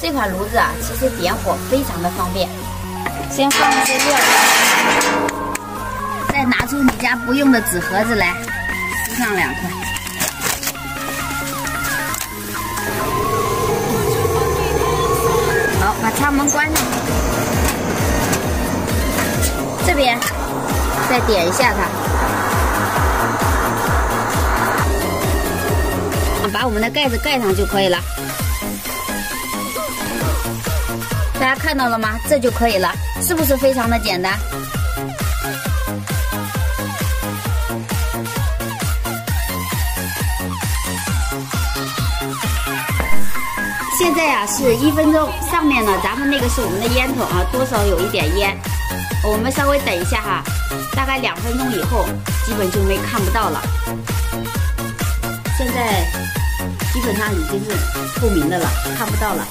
这款炉子啊，其实点火非常的方便。先放一些料，再拿出你家不用的纸盒子来，撕上2块。好，把舱门关上。这边再点一下它。 把我们的盖子盖上就可以了。大家看到了吗？这就可以了，是不是非常的简单？现在呀是1分钟，上面呢咱们那个是我们的烟筒啊，多少有一点烟。我们稍微等一下哈，大概2分钟以后，基本就看不到了。现在。 基本上已经是透明的了，看不到了。